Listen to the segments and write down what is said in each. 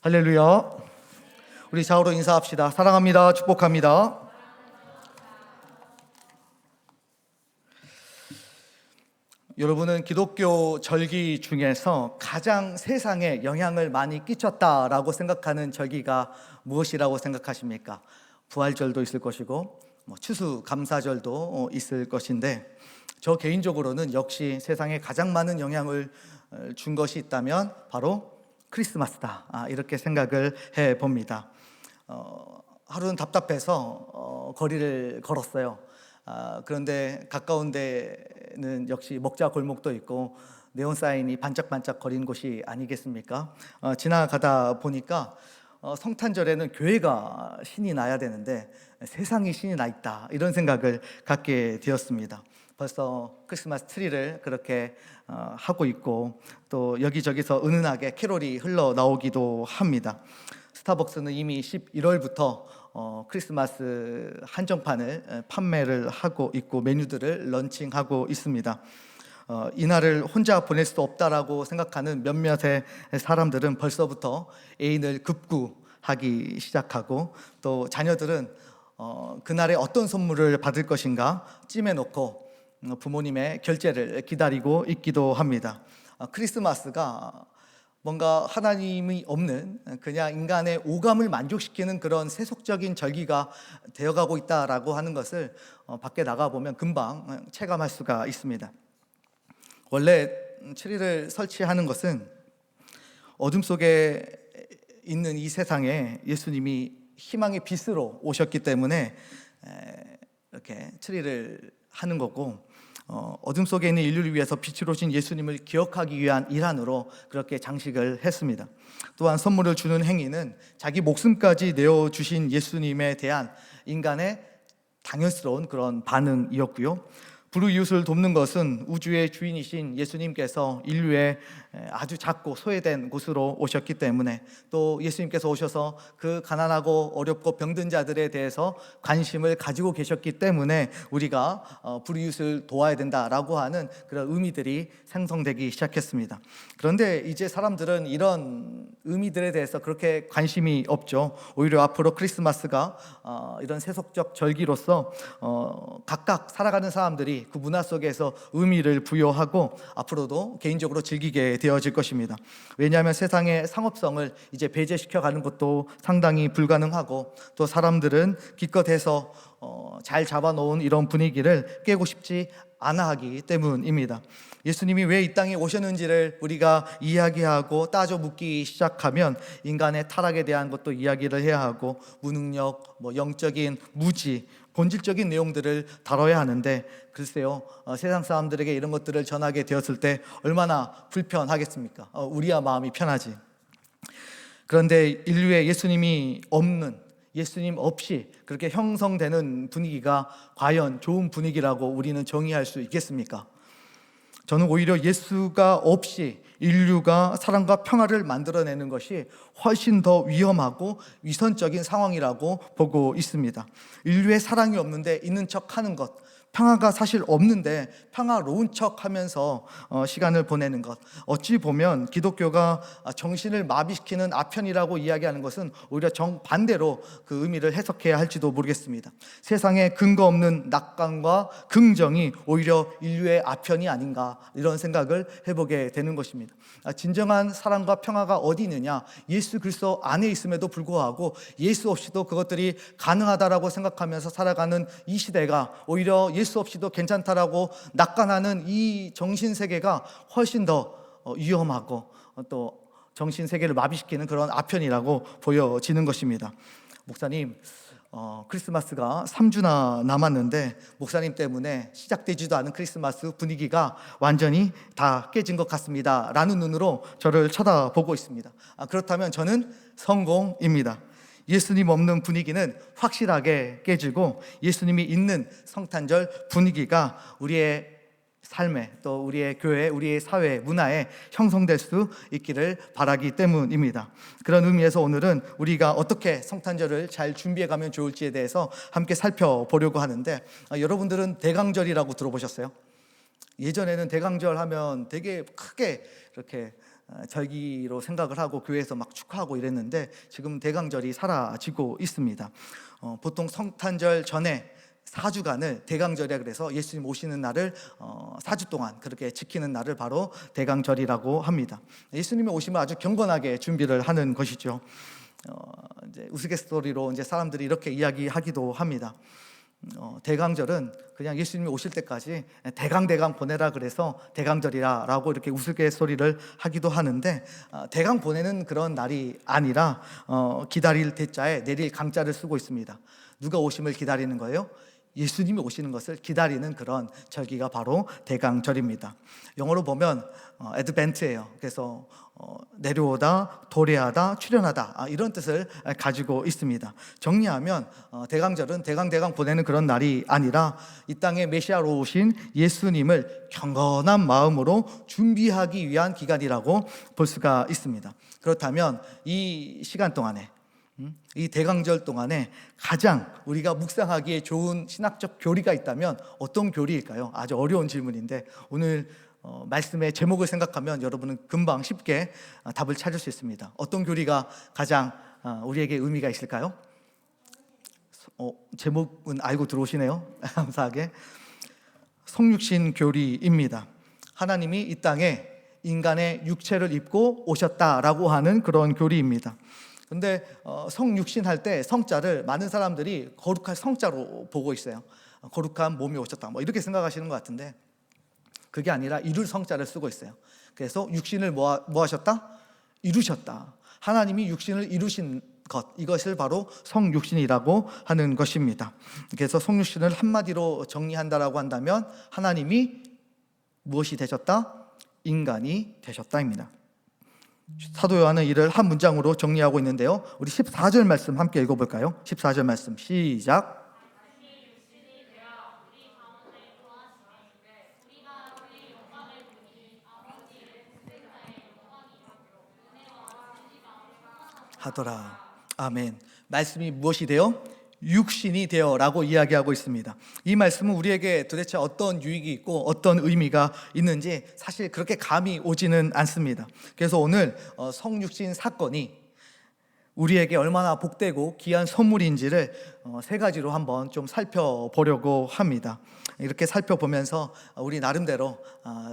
할렐루야. 우리 좌우로 인사합시다. 사랑합니다. 축복합니다. 여러분은 기독교 절기 중에서 가장 세상에 영향을 많이 끼쳤다라고 생각하는 절기가 무엇이라고 생각하십니까? 부활절도 있을 것이고 추수감사절도 있을 것인데, 저 개인적으로는 역시 세상에 가장 많은 영향을 준 것이 있다면 바로 크리스마스다, 이렇게 생각을 해봅니다. 하루는 답답해서 거리를 걸었어요. 그런데 가까운 데는 역시 먹자 골목도 있고 네온 사인이 반짝반짝 거린 곳이 아니겠습니까? 지나가다 보니까 성탄절에는 교회가 신이 나야 되는데 세상이 신이 나 있다, 이런 생각을 갖게 되었습니다. 벌써 크리스마스 트리를 그렇게 하고 있고, 또 여기저기서 은은하게 캐롤이 흘러나오기도 합니다. 스타벅스는 이미 11월부터 크리스마스 한정판을 판매를 하고 있고 메뉴들을 런칭하고 있습니다. 이날을 혼자 보낼 수 없다라고 생각하는 몇몇의 사람들은 벌써부터 애인을 급구하기 시작하고, 또 자녀들은 그날에 어떤 선물을 받을 것인가 찜해놓고 부모님의 결제를 기다리고 있기도 합니다. 크리스마스가 뭔가 하나님이 없는 그냥 인간의 오감을 만족시키는 그런 세속적인 절기가 되어가고 있다라고 하는 것을 밖에 나가보면 금방 체감할 수가 있습니다. 원래 트리를 설치하는 것은 어둠 속에 있는 이 세상에 예수님이 희망의 빛으로 오셨기 때문에 이렇게 트리를 하는 거고, 어둠 속에 있는 인류를 위해서 빛으로 오신 예수님을 기억하기 위한 일환으로 그렇게 장식을 했습니다. 또한 선물을 주는 행위는 자기 목숨까지 내어주신 예수님에 대한 인간의 당연스러운 그런 반응이었고요. 불우이웃을 돕는 것은 우주의 주인이신 예수님께서 인류의 아주 작고 소외된 곳으로 오셨기 때문에, 또 예수님께서 오셔서 그 가난하고 어렵고 병든 자들에 대해서 관심을 가지고 계셨기 때문에 우리가 불우이웃을 도와야 된다라고 하는 그런 의미들이 생성되기 시작했습니다. 그런데 이제 사람들은 이런 의미들에 대해서 그렇게 관심이 없죠. 오히려 앞으로 크리스마스가 이런 세속적 절기로서 각각 살아가는 사람들이 그 문화 속에서 의미를 부여하고 앞으로도 개인적으로 즐기게 되어질 것입니다. 왜냐하면 세상의 상업성을 이제 배제시켜가는 것도 상당히 불가능하고, 또 사람들은 기껏해서 잘 잡아놓은 이런 분위기를 깨고 싶지 않아 하기 때문입니다. 예수님이 왜 이 땅에 오셨는지를 우리가 이야기하고 따져 묻기 시작하면 인간의 타락에 대한 것도 이야기를 해야 하고, 무능력, 영적인 무지, 본질적인 내용들을 다뤄야 하는데, 글쎄요, 세상 사람들에게 이런 것들을 전하게 되었을 때 얼마나 불편하겠습니까? 우리야 마음이 편하지. 그런데 인류에 예수님이 없는, 예수님 없이 그렇게 형성되는 분위기가 과연 좋은 분위기라고 우리는 정의할 수 있겠습니까? 저는 오히려 예수가 없이 인류가 사랑과 평화를 만들어내는 것이 훨씬 더 위험하고 위선적인 상황이라고 보고 있습니다. 인류의 사랑이 없는데 있는 척 하는 것, 평화가 사실 없는데 평화로운 척 하면서 시간을 보내는 것, 어찌 보면 기독교가 정신을 마비시키는 아편이라고 이야기하는 것은 오히려 정반대로 그 의미를 해석해야 할지도 모르겠습니다. 세상에 근거 없는 낙관과 긍정이 오히려 인류의 아편이 아닌가, 이런 생각을 해보게 되는 것입니다. 진정한 사랑과 평화가 어디 있느냐? 예수 그리스도 안에 있음에도 불구하고 예수 없이도 그것들이 가능하다라고 생각하면서 살아가는 이 시대가 오히려 예수 없이도 괜찮다라고 낙관하는 이 정신세계가 훨씬 더 위험하고 또 정신세계를 마비시키는 그런 아편이라고 보여지는 것입니다. 목사님, 크리스마스가 3주나 남았는데 목사님 때문에 시작되지도 않은 크리스마스 분위기가 완전히 다 깨진 것 같습니다 라는 눈으로 저를 쳐다보고 있습니다. 그렇다면 저는 성공입니다. 예수님 없는 분위기는 확실하게 깨지고, 예수님이 있는 성탄절 분위기가 우리의 삶에, 또 우리의 교회, 우리의 사회, 문화에 형성될 수 있기를 바라기 때문입니다. 그런 의미에서 오늘은 우리가 어떻게 성탄절을 잘 준비해가면 좋을지에 대해서 함께 살펴보려고 하는데, 여러분들은 대강절이라고 들어보셨어요? 예전에는 대강절 하면 되게 크게 이렇게 절기로 생각을 하고 교회에서 막 축하하고 이랬는데 지금 대강절이 사라지고 있습니다. 보통 성탄절 전에 4주간을 대강절이라 그래서 예수님 오시는 날을 4주 동안 그렇게 지키는 날을 바로 대강절이라고 합니다. 예수님이 오시면 아주 경건하게 준비를 하는 것이죠. 이제 우스갯소리로 이제 사람들이 이렇게 이야기하기도 합니다. 대강절은 그냥 예수님이 오실 때까지 대강 보내라 그래서 대강절이라고 이렇게 우스갯소리를 하기도 하는데, 대강 보내는 그런 날이 아니라 기다릴 대자에 내릴 강자를 쓰고 있습니다. 누가 오심을 기다리는 거예요? 예수님이 오시는 것을 기다리는 그런 절기가 바로 대강절입니다. 영어로 보면 애드벤트예요. 그래서 내려오다, 도래하다, 출현하다, 이런 뜻을 가지고 있습니다. 정리하면 대강절은 대강 보내는 그런 날이 아니라 이 땅에 메시아로 오신 예수님을 경건한 마음으로 준비하기 위한 기간이라고 볼 수가 있습니다. 그렇다면 이 시간 동안에, 이 대강절 동안에 가장 우리가 묵상하기에 좋은 신학적 교리가 있다면 어떤 교리일까요? 아주 어려운 질문인데 오늘 말씀의 제목을 생각하면 여러분은 금방 쉽게 답을 찾을 수 있습니다. 어떤 교리가 가장 우리에게 의미가 있을까요? 제목은 알고 들어오시네요. 감사하게. 성육신 교리입니다. 하나님이 이 땅에 인간의 육체를 입고 오셨다라고 하는 그런 교리입니다. 근데 성육신 할 때 성자를 많은 사람들이 거룩한 성자로 보고 있어요. 거룩한 몸이 오셨다, 뭐 이렇게 생각하시는 것 같은데 그게 아니라 이룰 성자를 쓰고 있어요. 그래서 육신을 뭐 하셨다? 이루셨다. 하나님이 육신을 이루신 것, 이것을 바로 성육신이라고 하는 것입니다. 그래서 성육신을 한마디로 정리한다라고 한다면 하나님이 무엇이 되셨다? 인간이 되셨다입니다. 사도 요한은 이를 한 문장으로 정리하고 있는데요, 우리 14절 말씀 함께 읽어볼까요? 14절 말씀 시작. 하더라. 아멘. 말씀이 무엇이 되어? 육신이 되어라고 이야기하고 있습니다. 이 말씀은 우리에게 도대체 어떤 유익이 있고 어떤 의미가 있는지 사실 그렇게 감이 오지는 않습니다. 그래서 오늘 성육신 사건이 우리에게 얼마나 복되고 귀한 선물인지를 세 가지로 한번 좀 살펴보려고 합니다. 이렇게 살펴보면서 우리 나름대로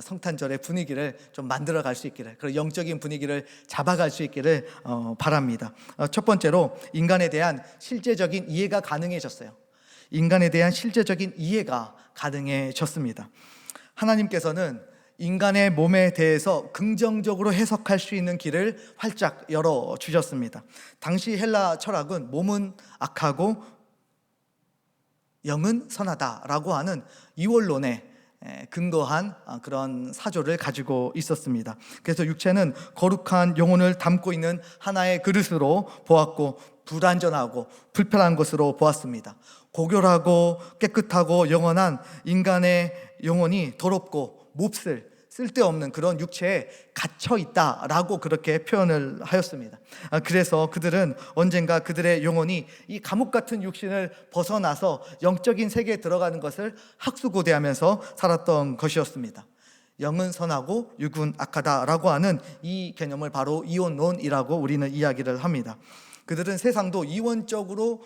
성탄절의 분위기를 좀 만들어 갈 수 있기를, 그리고 영적인 분위기를 잡아갈 수 있기를 바랍니다. 첫 번째로 인간에 대한 실제적인 이해가 가능해졌어요. 인간에 대한 실제적인 이해가 가능해졌습니다. 하나님께서는 인간의 몸에 대해서 긍정적으로 해석할 수 있는 길을 활짝 열어주셨습니다. 당시 헬라 철학은 몸은 악하고 영은 선하다라고 하는 이원론에 근거한 그런 사조를 가지고 있었습니다. 그래서 육체는 거룩한 영혼을 담고 있는 하나의 그릇으로 보았고 불완전하고 불편한 것으로 보았습니다. 고결하고 깨끗하고 영원한 인간의 영혼이 더럽고 몹쓸 쓸데없는 그런 육체에 갇혀 있다라고 그렇게 표현을 하였습니다. 그래서 그들은 언젠가 그들의 영혼이 이 감옥 같은 육신을 벗어나서 영적인 세계에 들어가는 것을 학수고대하면서 살았던 것이었습니다. 영은 선하고 육은 악하다라고 하는 이 개념을 바로 이원론이라고 우리는 이야기를 합니다. 그들은 세상도 이원적으로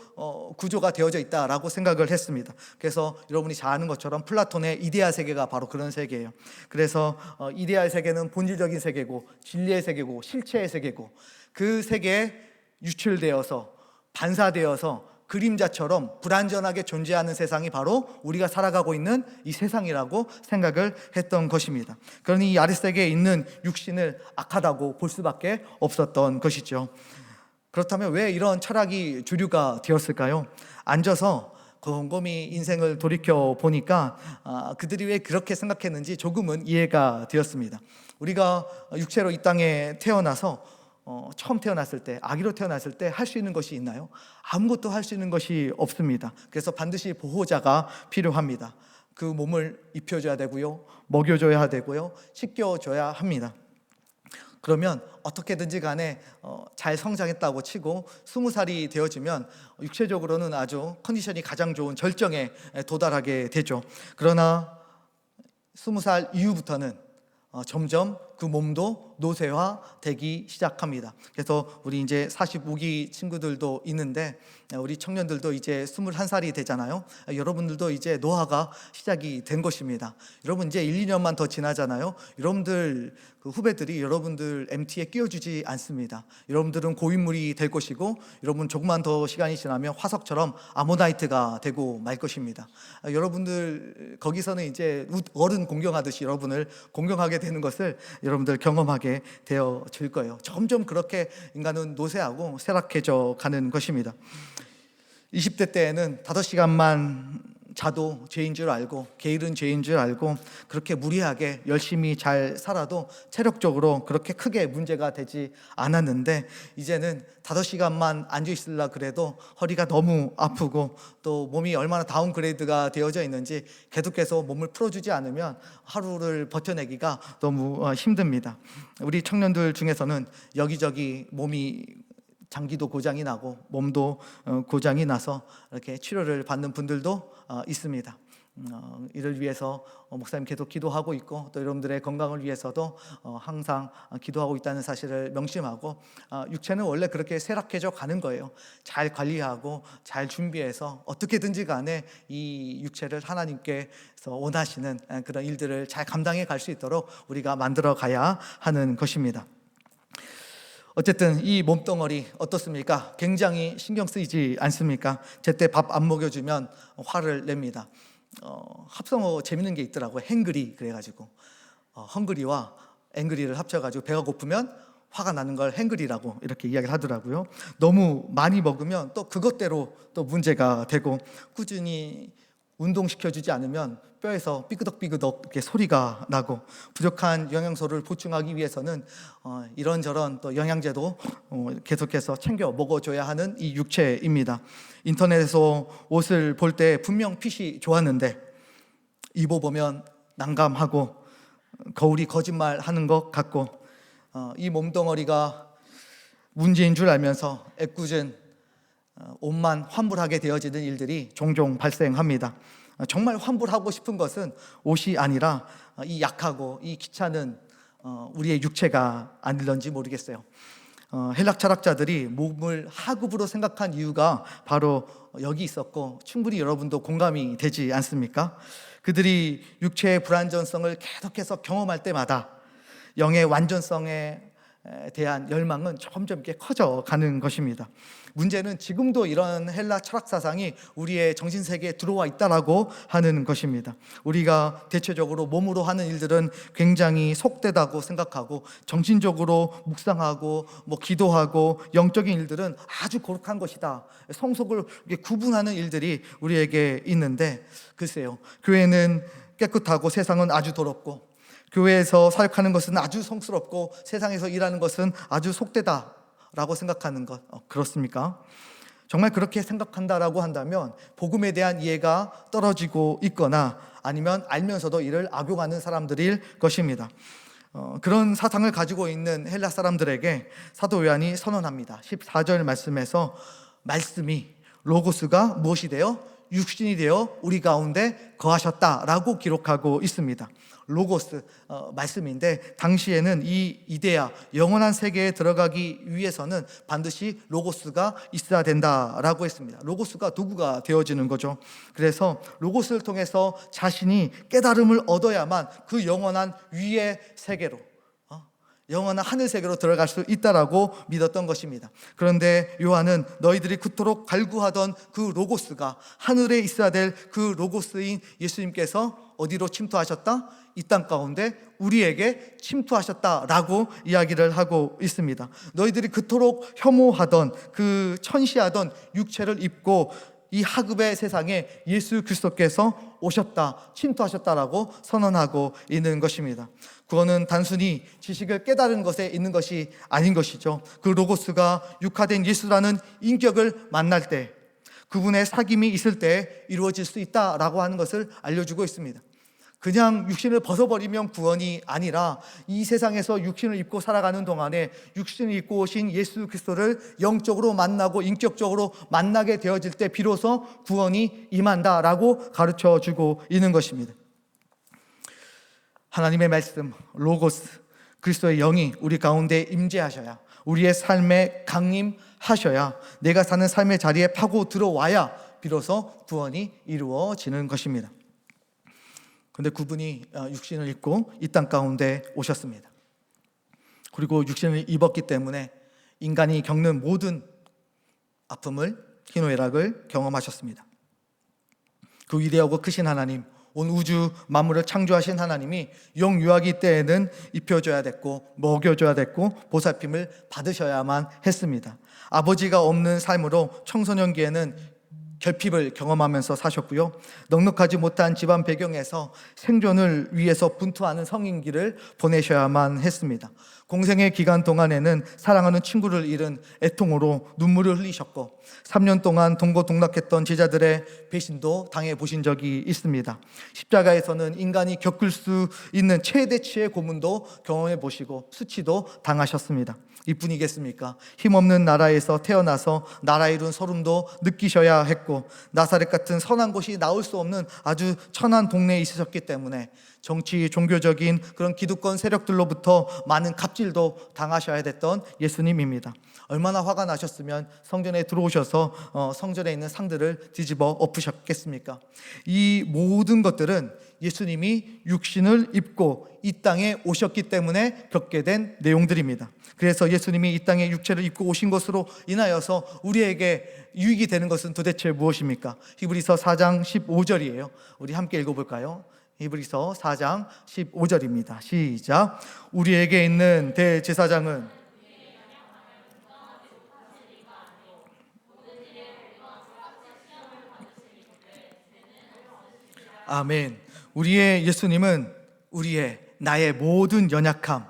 구조가 되어져 있다라고 생각을 했습니다. 그래서 여러분이 잘 아는 것처럼 플라톤의 이데아 세계가 바로 그런 세계예요. 그래서 이데아의 세계는 본질적인 세계고 진리의 세계고 실체의 세계고, 그 세계에 유출되어서 반사되어서 그림자처럼 불완전하게 존재하는 세상이 바로 우리가 살아가고 있는 이 세상이라고 생각을 했던 것입니다. 그러니 이 아랫세계에 있는 육신을 악하다고 볼 수밖에 없었던 것이죠. 그렇다면 왜 이런 철학이 주류가 되었을까요? 앉아서 곰곰이 인생을 돌이켜 보니까 그들이 왜 그렇게 생각했는지 조금은 이해가 되었습니다. 우리가 육체로 이 땅에 태어나서 처음 태어났을 때, 아기로 태어났을 때 할 수 있는 것이 있나요? 아무것도 할 수 있는 것이 없습니다. 그래서 반드시 보호자가 필요합니다. 그 몸을 입혀줘야 되고요, 먹여줘야 되고요, 씻겨줘야 합니다. 그러면 어떻게든지 간에 잘 성장했다고 치고 20살이 되어지면 육체적으로는 아주 컨디션이 가장 좋은 절정에 도달하게 되죠. 그러나 20살 이후부터는 점점 그 몸도 노쇠화되기 시작합니다. 그래서 우리 이제 45기 친구들도 있는데 우리 청년들도 이제 21살이 되잖아요. 여러분들도 이제 노화가 시작이 된 것입니다. 여러분 이제 1, 2년만 더 지나잖아요. 여러분들 그 후배들이 여러분들 MT에 끼워주지 않습니다. 여러분들은 고인물이 될 것이고 여러분 조금만 더 시간이 지나면 화석처럼 아모나이트가 되고 말 것입니다. 여러분들 거기서는 이제 어른 공경하듯이 여러분을 공경하게 되는 것을 여러분들 경험하게 되어질 거예요. 점점 그렇게 인간은 노쇠하고 쇠락해져 가는 것입니다. 20대 때에는 5시간만 자도 죄인 줄 알고 게으른 죄인 줄 알고 그렇게 무리하게 열심히 잘 살아도 체력적으로 그렇게 크게 문제가 되지 않았는데 이제는 5시간만 앉아 있으려 그래도 허리가 너무 아프고 또 몸이 얼마나 다운그레이드가 되어져 있는지 계속해서 몸을 풀어주지 않으면 하루를 버텨내기가 너무 힘듭니다. 우리 청년들 중에서는 여기저기 몸이 장기도 고장이 나고 몸도 고장이 나서 이렇게 치료를 받는 분들도 있습니다. 이를 위해서 목사님 계속 기도하고 있고 또 여러분들의 건강을 위해서도 항상 기도하고 있다는 사실을 명심하고 육체는 원래 그렇게 쇠락해져 가는 거예요. 잘 관리하고 잘 준비해서 어떻게든지 간에 이 육체를 하나님께서 원하시는 그런 일들을 잘 감당해 갈 수 있도록 우리가 만들어 가야 하는 것입니다. 어쨌든 이 몸뚱어리 어떻습니까? 굉장히 신경 쓰이지 않습니까? 제때 밥 안 먹여주면 화를 냅니다. 합성어 재밌는 게 있더라고요. 행그리 그래가지고 헝그리와 앵그리를 합쳐가지고 배가 고프면 화가 나는 걸 행그리라고 이렇게 이야기를 하더라고요. 너무 많이 먹으면 또 그것대로 또 문제가 되고 꾸준히 운동시켜주지 않으면 뼈에서 삐그덕삐그덕 이렇게 소리가 나고 부족한 영양소를 보충하기 위해서는 이런저런 또 영양제도 계속해서 챙겨 먹어줘야 하는 이 육체입니다. 인터넷에서 옷을 볼 때 분명 핏이 좋았는데 입어보면 난감하고 거울이 거짓말하는 것 같고 이 몸뚱어리가 문제인 줄 알면서 애꿎은 옷만 환불하게 되어지는 일들이 종종 발생합니다. 정말 환불하고 싶은 것은 옷이 아니라 이 약하고 이 귀찮은 우리의 육체가 아닐런지 모르겠어요. 헬락 철학자들이 몸을 하급으로 생각한 이유가 바로 여기 있었고 충분히 여러분도 공감이 되지 않습니까? 그들이 육체의 불완전성을 계속해서 경험할 때마다 영의 완전성에 대한 열망은 점점 이렇게 커져가는 것입니다. 문제는 지금도 이런 헬라 철학 사상이 우리의 정신세계에 들어와 있다라고 하는 것입니다. 우리가 대체적으로 몸으로 하는 일들은 굉장히 속되다고 생각하고 정신적으로 묵상하고 기도하고 영적인 일들은 아주 거룩한 것이다. 성속을 구분하는 일들이 우리에게 있는데 글쎄요, 교회는 깨끗하고 세상은 아주 더럽고 교회에서 사역하는 것은 아주 성스럽고 세상에서 일하는 것은 아주 속되다라고 생각하는 것 그렇습니까? 정말 그렇게 생각한다라고 한다면 복음에 대한 이해가 떨어지고 있거나 아니면 알면서도 이를 악용하는 사람들일 것입니다. 그런 사상을 가지고 있는 헬라 사람들에게 사도 요한이 선언합니다. 14절 말씀에서 말씀이 로고스가 무엇이 되어 육신이 되어 우리 가운데 거하셨다라고 기록하고 있습니다. 로고스 말씀인데 당시에는 이 이데아 영원한 세계에 들어가기 위해서는 반드시 로고스가 있어야 된다라고 했습니다. 로고스가 도구가 되어지는 거죠. 그래서 로고스를 통해서 자신이 깨달음을 얻어야만 그 영원한 위의 세계로 영원한 하늘 세계로 들어갈 수 있다라고 믿었던 것입니다. 그런데 요한은 너희들이 그토록 갈구하던 그 로고스가 하늘에 있어야 될 그 로고스인 예수님께서 어디로 침투하셨다? 이 땅 가운데 우리에게 침투하셨다라고 이야기를 하고 있습니다. 너희들이 그토록 혐오하던 그 천시하던 육체를 입고 이 하급의 세상에 예수 그리스도께서 오셨다, 침투하셨다라고 선언하고 있는 것입니다. 그거는 단순히 지식을 깨달은 것에 있는 것이 아닌 것이죠. 그 로고스가 육화된 예수라는 인격을 만날 때 그분의 사귐이 있을 때 이루어질 수 있다라고 하는 것을 알려주고 있습니다. 그냥 육신을 벗어버리면 구원이 아니라 이 세상에서 육신을 입고 살아가는 동안에 육신을 입고 오신 예수 그리스도를 영적으로 만나고 인격적으로 만나게 되어질 때 비로소 구원이 임한다라고 가르쳐주고 있는 것입니다. 하나님의 말씀, 로고스, 그리스도의 영이 우리 가운데 임재하셔야, 우리의 삶에 강림하셔야, 내가 사는 삶의 자리에 파고 들어와야 비로소 구원이 이루어지는 것입니다. 그런데 그분이 육신을 입고 이 땅 가운데 오셨습니다. 그리고 육신을 입었기 때문에 인간이 겪는 모든 아픔을, 희노애락을 경험하셨습니다. 그 위대하고 크신 하나님, 온 우주 만물을 창조하신 하나님이 영유아기 때에는 입혀줘야 됐고 먹여줘야 됐고 보살핌을 받으셔야만 했습니다. 아버지가 없는 삶으로 청소년기에는 결핍을 경험하면서 사셨고요, 넉넉하지 못한 집안 배경에서 생존을 위해서 분투하는 성인기를 보내셔야만 했습니다. 공생의 기간 동안에는 사랑하는 친구를 잃은 애통으로 눈물을 흘리셨고 3년 동안 동고동락했던 제자들의 배신도 당해보신 적이 있습니다. 십자가에서는 인간이 겪을 수 있는 최대치의 고문도 경험해보시고 수치도 당하셨습니다. 이뿐이겠습니까? 힘없는 나라에서 태어나서 나라 이룬 서름도 느끼셔야 했고, 나사렛 같은 선한 곳이 나올 수 없는 아주 천한 동네에 있으셨기 때문에 정치, 종교적인 그런 기득권 세력들로부터 많은 갑질도 당하셔야 됐던 예수님입니다. 얼마나 화가 나셨으면 성전에 들어오셔서 성전에 있는 상들을 뒤집어 엎으셨겠습니까? 이 모든 것들은 예수님이 육신을 입고 이 땅에 오셨기 때문에 겪게 된 내용들입니다. 그래서 예수님이 이 땅에 육체를 입고 오신 것으로 인하여서 우리에게 유익이 되는 것은 도대체 무엇입니까? 히브리서 4장 15절이에요. 우리 함께 읽어볼까요? 히브리서 4장 15절입니다. 시작. 우리에게 있는 대제사장은 아멘. 우리의 예수님은 나의 모든 연약함,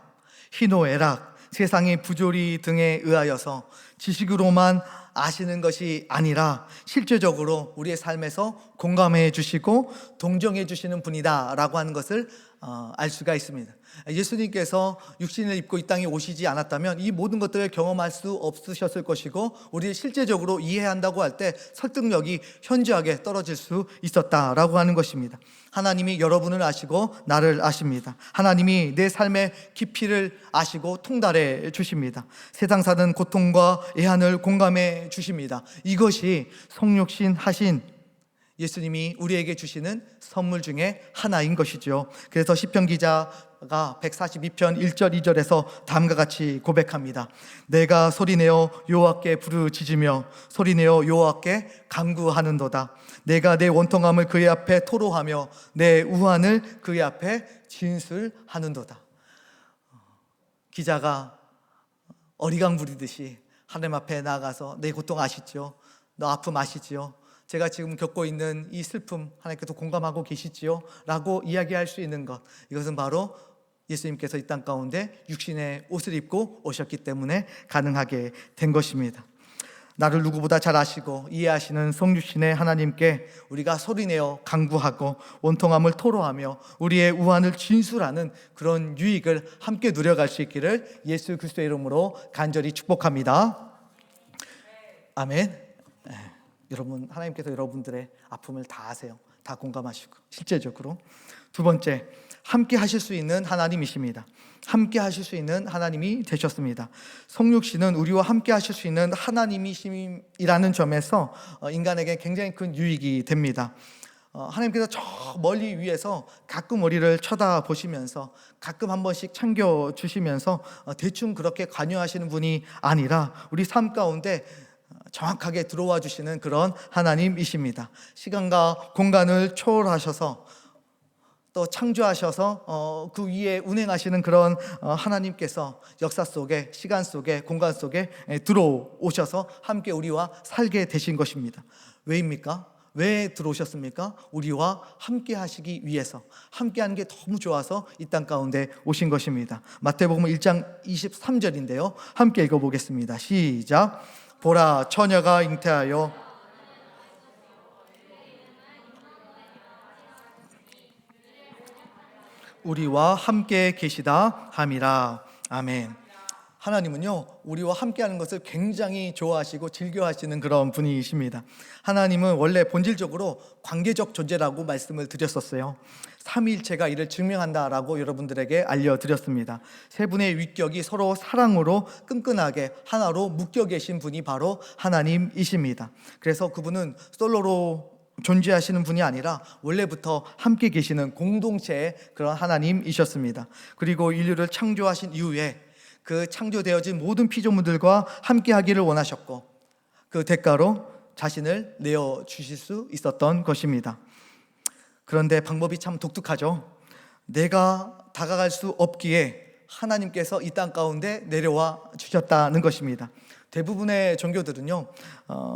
희노애락, 세상의 부조리 등에 의하여서 지식으로만 아시는 것이 아니라 실제적으로 우리의 삶에서 공감해 주시고 동정해 주시는 분이다 라고 하는 것을 알 수가 있습니다. 예수님께서 육신을 입고 이 땅에 오시지 않았다면 이 모든 것들을 경험할 수 없으셨을 것이고, 우리를 실제적으로 이해한다고 할 때 설득력이 현저하게 떨어질 수 있었다라고 하는 것입니다. 하나님이 여러분을 아시고 나를 아십니다. 하나님이 내 삶의 깊이를 아시고 통달해 주십니다. 세상 사는 고통과 애환을 공감해 주십니다. 이것이 성육신 하신 예수님이 우리에게 주시는 선물 중에 하나인 것이죠. 그래서 시편 기자가 142편 1절 2절에서 다음과 같이 고백합니다. 내가 소리내어 여호와께 부르짖으며 소리내어 여호와께 간구하는도다. 내가 내 원통함을 그의 앞에 토로하며 내 우환을 그의 앞에 진술하는도다. 기자가 어리광 부리듯이 하나님 앞에 나아가서 내 고통 아시죠? 너 아픔 아시지요? 제가 지금 겪고 있는 이 슬픔 하나님께서 공감하고 계시지요? 라고 이야기할 수 있는 것, 이것은 바로 예수님께서 이 땅 가운데 육신의 옷을 입고 오셨기 때문에 가능하게 된 것입니다. 나를 누구보다 잘 아시고 이해하시는 성육신의 하나님께 우리가 소리내어 간구하고 원통함을 토로하며 우리의 우환을 진술하는 그런 유익을 함께 누려갈 수 있기를 예수 그리스도의 이름으로 간절히 축복합니다. 아멘. 여러분, 하나님께서 여러분들의 아픔을 다 아세요. 다 공감하시고 실제적으로. 두 번째, 함께 하실 수 있는 하나님이십니다. 함께 하실 수 있는 하나님이 되셨습니다. 성육신은 우리와 함께 하실 수 있는 하나님이시라는 점에서 인간에게 굉장히 큰 유익이 됩니다. 하나님께서 저 멀리 위에서 가끔 우리를 쳐다보시면서 가끔 한 번씩 챙겨주시면서 대충 그렇게 관여하시는 분이 아니라 우리 삶 가운데 정확하게 들어와 주시는 그런 하나님이십니다. 시간과 공간을 초월하셔서 또 창조하셔서 그 위에 운행하시는 그런 하나님께서 역사 속에, 시간 속에, 공간 속에 들어오셔서 함께 우리와 살게 되신 것입니다. 왜입니까? 왜 들어오셨습니까? 우리와 함께 하시기 위해서, 함께 하는 게 너무 좋아서 이 땅 가운데 오신 것입니다. 마태복음 1장 23절인데요 함께 읽어보겠습니다. 시작. 보라, 처녀가 잉태하여 우리와 함께 계시다 함이라. 아멘. 하나님은요, 우리와 함께하는 것을 굉장히 좋아하시고 즐겨하시는 그런 분이십니다. 하나님은 원래 본질적으로 관계적 존재라고 말씀을 드렸었어요. 삼위일체가 이를 증명한다라고 여러분들에게 알려드렸습니다. 세 분의 위격이 서로 사랑으로 끈끈하게 하나로 묶여 계신 분이 바로 하나님이십니다. 그래서 그분은 솔로로 존재하시는 분이 아니라 원래부터 함께 계시는 공동체의 그런 하나님이셨습니다. 그리고 인류를 창조하신 이후에 그 창조되어진 모든 피조물들과 함께 하기를 원하셨고, 그 대가로 자신을 내어주실 수 있었던 것입니다. 그런데 방법이 참 독특하죠. 내가 다가갈 수 없기에 하나님께서 이 땅 가운데 내려와 주셨다는 것입니다. 대부분의 종교들은요,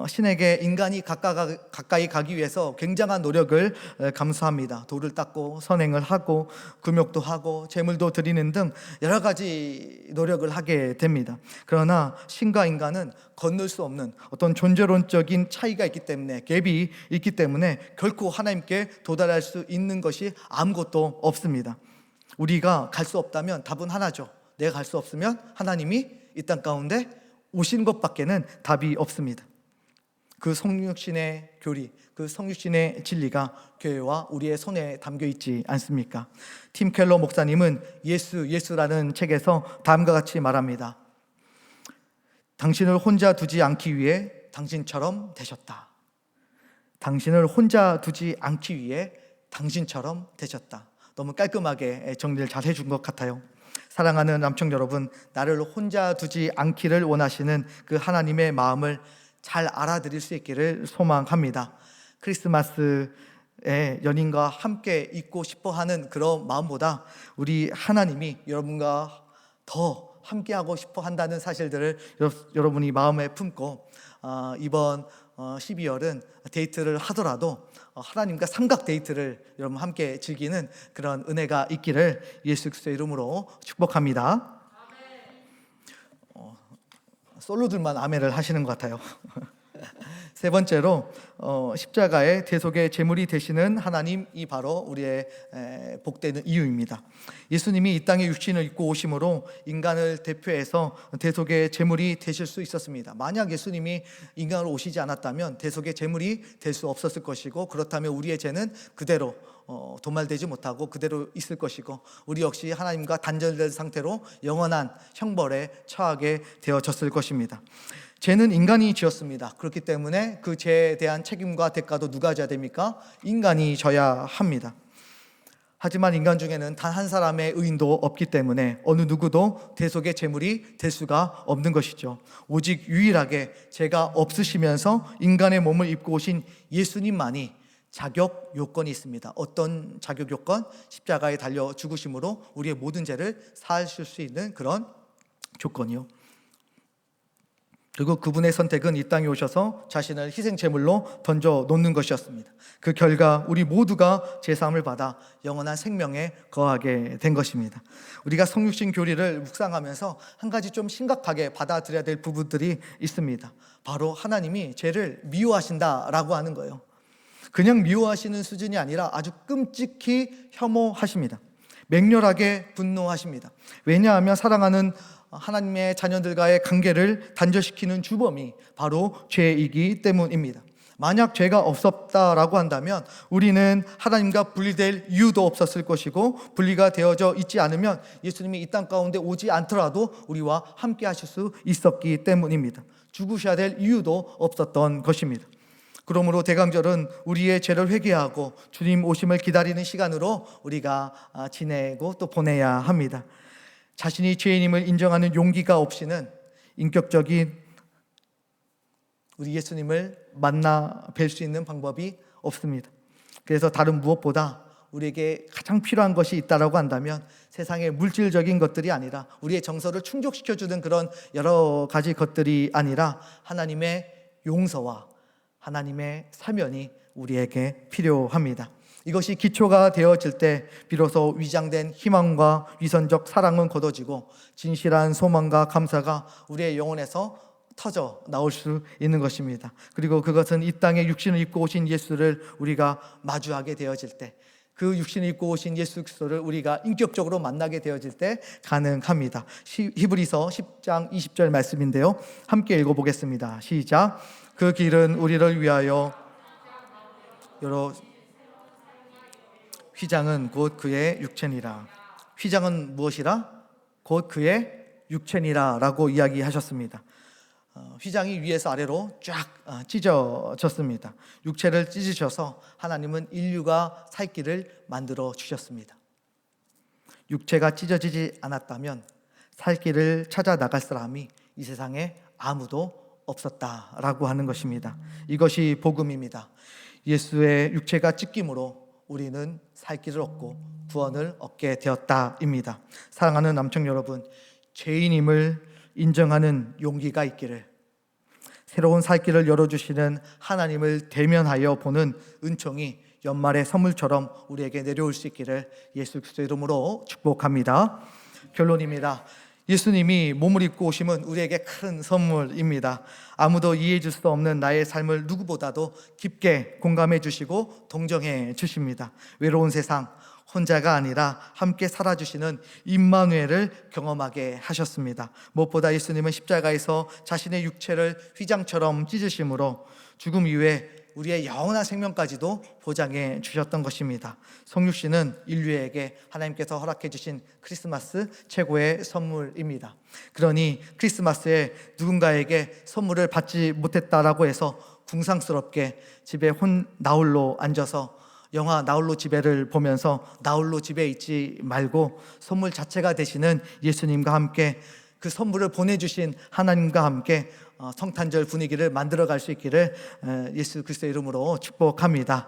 신에게 인간이 가까이 가기 위해서 굉장한 노력을 감수합니다. 돌을 닦고 선행을 하고 금욕도 하고 제물도 드리는 등 여러 가지 노력을 하게 됩니다. 그러나 신과 인간은 건널 수 없는 어떤 존재론적인 차이가 있기 때문에, 갭이 있기 때문에 결코 하나님께 도달할 수 있는 것이 아무것도 없습니다. 우리가 갈 수 없다면 답은 하나죠. 내가 갈 수 없으면 하나님이 이 땅 가운데 오신 것밖에는 답이 없습니다. 그 성육신의 교리, 그 성육신의 진리가 교회와 우리의 손에 담겨 있지 않습니까? 팀 켈러 목사님은 예수라는 책에서 다음과 같이 말합니다. 당신을 혼자 두지 않기 위해 당신처럼 되셨다. 당신을 혼자 두지 않기 위해 당신처럼 되셨다. 너무 깔끔하게 정리를 잘 해준 것 같아요. 사랑하는 남청 여러분, 나를 혼자 두지 않기를 원하시는 그 하나님의 마음을 잘 알아들일 수 있기를 소망합니다. 크리스마스에 연인과 함께 있고 싶어 하는 그런 마음보다 우리 하나님이 여러분과 더 함께 하고 싶어 한다는 사실들을 여러분이 마음에 품고 이번 12월은 데이트를 하더라도 하나님과 삼각 데이트를 여러분 함께 즐기는 그런 은혜가 있기를 예수 그리스도의 이름으로 축복합니다. 솔로들만 아멘을 하시는 것 같아요. 세 번째로 십자가의 대속의 제물이 되시는 하나님이 바로 우리의 복되는 이유입니다. 예수님이 이 땅에 육신을 입고 오심으로 인간을 대표해서 대속의 제물이 되실 수 있었습니다. 만약 예수님이 인간으로 오시지 않았다면 대속의 제물이 될 수 없었을 것이고, 그렇다면 우리의 죄는 그대로 도말되지 못하고 그대로 있을 것이고, 우리 역시 하나님과 단절된 상태로 영원한 형벌에 처하게 되어졌을 것입니다. 죄는 인간이 지었습니다. 그렇기 때문에 그 죄에 대한 책임과 대가도 누가 져야 됩니까? 인간이 져야 합니다. 하지만 인간 중에는 단 한 사람의 의인도 없기 때문에 어느 누구도 대속의 제물이 될 수가 없는 것이죠. 오직 유일하게 죄가 없으시면서 인간의 몸을 입고 오신 예수님만이 자격 요건이 있습니다. 어떤 자격 요건? 십자가에 달려 죽으심으로 우리의 모든 죄를 사하실 수 있는 그런 조건이요. 그리고 그분의 선택은 이 땅에 오셔서 자신을 희생제물로 던져 놓는 것이었습니다. 그 결과 우리 모두가 제사함을 받아 영원한 생명에 거하게 된 것입니다. 우리가 성육신 교리를 묵상하면서 한 가지 좀 심각하게 받아들여야 될 부분들이 있습니다. 바로 하나님이 죄를 미워하신다라고 하는 거예요. 그냥 미워하시는 수준이 아니라 아주 끔찍히 혐오하십니다. 맹렬하게 분노하십니다. 왜냐하면 사랑하는 하나님의 자녀들과의 관계를 단절시키는 주범이 바로 죄이기 때문입니다. 만약 죄가 없었다라고 한다면 우리는 하나님과 분리될 이유도 없었을 것이고, 분리가 되어져 있지 않으면 예수님이 이 땅 가운데 오지 않더라도 우리와 함께 하실 수 있었기 때문입니다. 죽으셔야 될 이유도 없었던 것입니다. 그러므로 대강절은 우리의 죄를 회개하고 주님 오심을 기다리는 시간으로 우리가 지내고 또 보내야 합니다. 자신이 죄인임을 인정하는 용기가 없이는 인격적인 우리 예수님을 만나 뵐 수 있는 방법이 없습니다. 그래서 다른 무엇보다 우리에게 가장 필요한 것이 있다라고 한다면 세상의 물질적인 것들이 아니라, 우리의 정서를 충족시켜주는 그런 여러 가지 것들이 아니라 하나님의 용서와 하나님의 사면이 우리에게 필요합니다. 이것이 기초가 되어질 때 비로소 위장된 희망과 위선적 사랑은 걷어지고 진실한 소망과 감사가 우리의 영혼에서 터져 나올 수 있는 것입니다. 그리고 그것은 이 땅에 육신을 입고 오신 예수를 우리가 마주하게 되어질 때 그 육신을 입고 오신 예수 그리스도를 우리가 인격적으로 만나게 되어질 때 가능합니다. 히브리서 10장 20절 말씀인데요, 함께 읽어보겠습니다. 시작. 그 길은 우리를 위하여 여러 휘장은 곧 그의 육체니라. 휘장은 무엇이라? 곧 그의 육체니라 라고 이야기하셨습니다. 휘장이 위에서 아래로 쫙 찢어졌습니다. 육체를 찢으셔서 하나님은 인류가 살 길을 만들어 주셨습니다. 육체가 찢어지지 않았다면 살 길을 찾아 나갈 사람이 이 세상에 아무도 없었다라고 하는 것입니다. 이것이 복음입니다. 예수의 육체가 찢김으로 우리는 살 길을 얻고 구원을 얻게 되었다입니다. 사랑하는 남청 여러분, 죄인임을 인정하는 용기가 있기를, 새로운 살 길을 열어주시는 하나님을 대면하여 보는 은총이 연말의 선물처럼 우리에게 내려올 수 있기를 예수 그리스도의 이름으로 축복합니다. 결론입니다. 예수님이 몸을 입고 오심은 우리에게 큰 선물입니다. 아무도 이해해 줄 수 없는 나의 삶을 누구보다도 깊게 공감해 주시고 동정해 주십니다. 외로운 세상, 혼자가 아니라 함께 살아주시는 임마누엘을 경험하게 하셨습니다. 무엇보다 예수님은 십자가에서 자신의 육체를 휘장처럼 찢으심으로 죽음 이후에 우리의 영원한 생명까지도 보장해 주셨던 것입니다. 성육신은 인류에게 하나님께서 허락해 주신 크리스마스 최고의 선물입니다. 그러니 크리스마스에 누군가에게 선물을 받지 못했다라고 해서 궁상스럽게 집에 나홀로 앉아서 영화 나홀로 집에를 보면서 나홀로 집에 있지 말고 선물 자체가 되시는 예수님과 함께, 그 선물을 보내주신 하나님과 함께 성탄절 분위기를 만들어갈 수 있기를 예수 그리스도의 이름으로 축복합니다.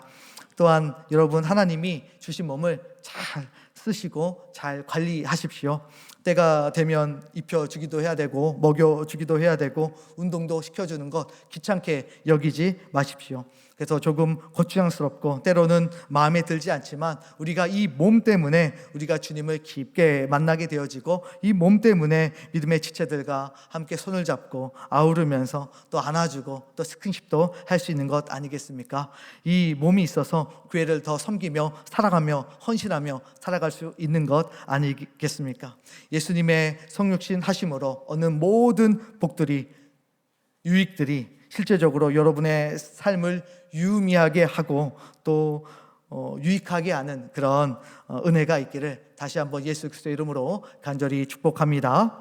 또한 여러분, 하나님이 주신 몸을 잘 쓰시고 잘 관리하십시오. 때가 되면 입혀주기도 해야 되고 먹여주기도 해야 되고 운동도 시켜주는 것 귀찮게 여기지 마십시오. 그래서 조금 고추장스럽고 때로는 마음에 들지 않지만 우리가 이 몸 때문에 우리가 주님을 깊게 만나게 되어지고, 이 몸 때문에 믿음의 지체들과 함께 손을 잡고 아우르면서 또 안아주고 또 스킨십도 할 수 있는 것 아니겠습니까? 이 몸이 있어서 교회를 더 섬기며 살아가며 헌신하며 살아갈 수 있는 것 아니겠습니까? 예수님의 성육신 하심으로 얻는 모든 복들이, 유익들이 실제적으로 여러분의 삶을 유의미하게 하고 또 유익하게 하는 그런 은혜가 있기를 다시 한번 예수 그리스도의 이름으로 간절히 축복합니다.